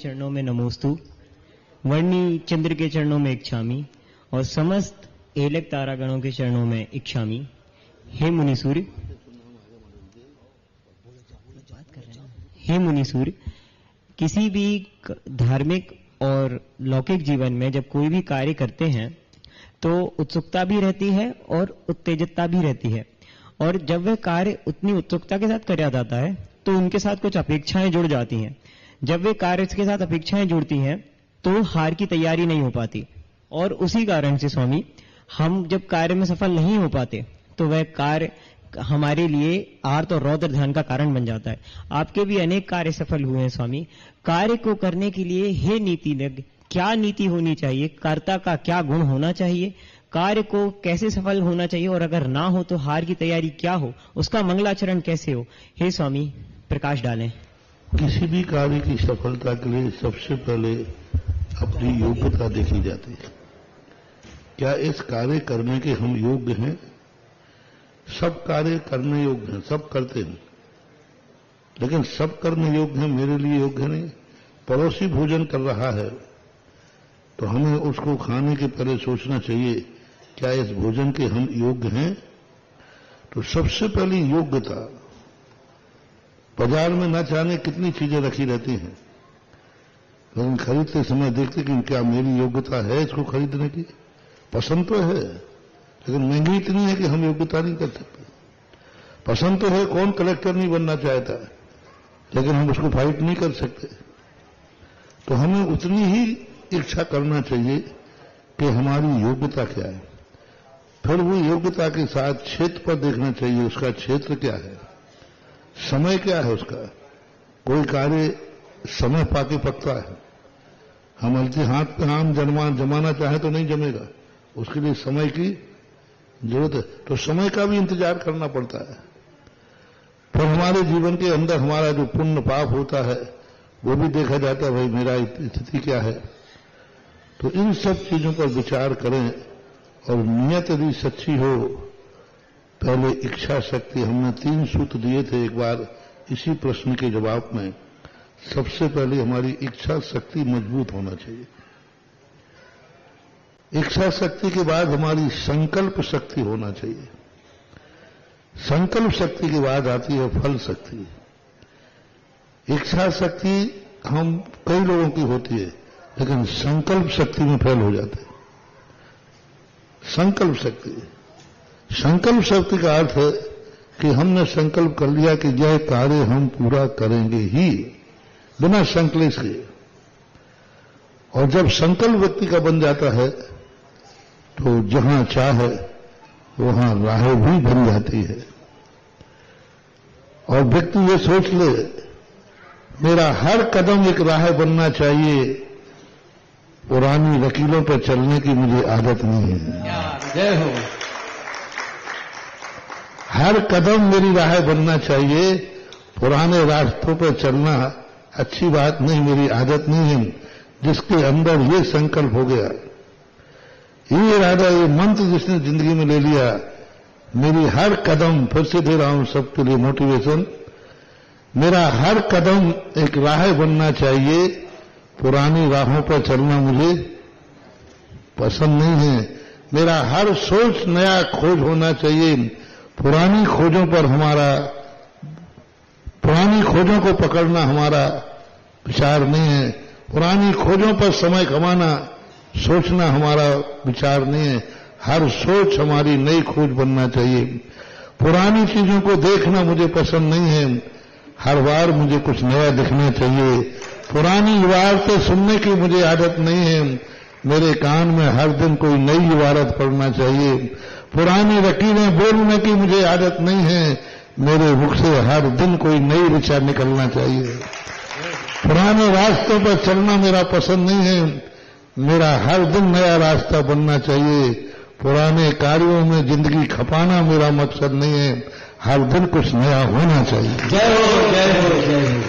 चरणों में नमोस्तु, वर्णी चंद्र के चरणों में इच्छामि और समस्त एलक तारागणों के चरणों में इच्छामि। हे मुनिसूर्य, किसी भी धार्मिक और लौकिक जीवन में जब कोई भी कार्य करते हैं तो उत्सुकता भी रहती है और उत्तेजकता भी रहती है, और जब वह कार्य उतनी उत्सुकता के साथ किया जाता है तो उनके साथ कुछ अपेक्षाएं जुड़ जाती हैं। जब वे कार्य के साथ अपेक्षाएं जुड़ती हैं तो हार की तैयारी नहीं हो पाती, और उसी कारण से स्वामी हम जब कार्य में सफल नहीं हो पाते तो वह कार्य हमारे लिए आर्त और रौद्र ध्यान का कारण बन जाता है। आपके भी अनेक कार्य सफल हुए हैं स्वामी। कार्य को करने के लिए हे नीतिज्ञ, क्या नीति होनी चाहिए? कर्ता का क्या गुण होना चाहिए? कार्य को कैसे सफल होना चाहिए, और अगर ना हो तो हार की तैयारी क्या हो, उसका मंगलाचरण कैसे हो? हे स्वामी प्रकाश डालें। किसी भी कार्य की सफलता के लिए सबसे पहले अपनी योग्यता देखी जाती है। क्या इस कार्य करने के हम योग्य हैं? सब कार्य करने योग्य हैं, सब करते हैं, लेकिन सब करने योग्य हैं मेरे लिए योग्य नहीं। पड़ोसी भोजन कर रहा है तो हमें उसको खाने के पहले सोचना चाहिए क्या इस भोजन के हम योग्य हैं? तो सबसे पहली योग्यता, बाजार में न जाने कितनी चीजें रखी रहती हैं, लेकिन खरीदते समय देखते कि क्या मेरी योग्यता है इसको खरीदने की? पसंद तो है लेकिन महंगी इतनी है कि हम योग्यता नहीं कर सकते। पसंद तो है, कौन कलेक्टर नहीं बनना चाहता है, लेकिन हम उसको फाइट नहीं कर सकते। तो हमें उतनी ही इच्छा करना चाहिए कि हमारी योग्यता क्या है। फिर वो योग्यता के साथ क्षेत्र पर देखना चाहिए, उसका क्षेत्र क्या है, समय क्या है उसका। कोई कार्य समय पाके पकता है, हम हल्के हाथ पे आम जमाना चाहे तो नहीं जमेगा, उसके लिए समय की जरूरत है। तो समय का भी इंतजार करना पड़ता है। फिर हमारे जीवन के अंदर हमारा जो पुण्य पाप होता है वो भी देखा जाता है, भाई मेरा स्थिति क्या है। तो इन सब चीजों पर विचार करें, और नियत यदि सच्ची हो, पहले इच्छा शक्ति, हमने 3 सूत्र दिए थे एक बार इसी प्रश्न के जवाब में। सबसे पहले हमारी इच्छा शक्ति मजबूत होना चाहिए। इच्छा शक्ति के बाद हमारी संकल्प शक्ति होना चाहिए। संकल्प शक्ति के बाद आती है फल शक्ति। इच्छा शक्ति हम कई लोगों की होती है, लेकिन संकल्प शक्ति में फेल हो जाते हैं। संकल्प शक्ति का अर्थ है कि हमने संकल्प कर लिया कि यह कार्य हम पूरा करेंगे ही, बिना संकल्प के। और जब संकल्प व्यक्ति का बन जाता है तो जहां चाहे वहां राहें भी बन जाती है, और व्यक्ति ये सोच ले मेरा हर कदम एक राह बनना चाहिए, पुरानी वकीलों पर चलने की मुझे आदत नहीं है। जय हो। हर कदम मेरी राह बनना चाहिए, पुराने रास्तों पर चलना अच्छी बात नहीं, मेरी आदत नहीं है। जिसके अंदर ये संकल्प हो गया, ये इरादा, ये मंत्र जिसने जिंदगी में ले लिया, मेरी हर कदम, फिर से दे रहा हूं सबके लिए मोटिवेशन, मेरा हर कदम एक राह बनना चाहिए, पुरानी राहों पर चलना मुझे पसंद नहीं है। मेरा हर सोच नया खोज होना चाहिए, पुरानी खोजों को पकड़ना हमारा विचार नहीं है। पुरानी खोजों पर समय कमाना, सोचना हमारा विचार नहीं है। हर सोच हमारी नई खोज बनना चाहिए। पुरानी चीजों को देखना मुझे पसंद नहीं है, हर बार मुझे कुछ नया दिखना चाहिए। पुरानी इबारतें सुनने की मुझे आदत नहीं है, मेरे कान में हर दिन कोई नई इबारत पढ़ना चाहिए। पुरानी वकीलें बोलने की मुझे आदत नहीं है, मेरे मुख से हर दिन कोई नई विचार निकलना चाहिए। पुराने रास्तों पर चलना मेरा पसंद नहीं है, मेरा हर दिन नया रास्ता बनना चाहिए। पुराने कार्यों में जिंदगी खपाना मेरा मकसद नहीं है, हर दिन कुछ नया होना चाहिए। जय हो, जय हो, जय हो।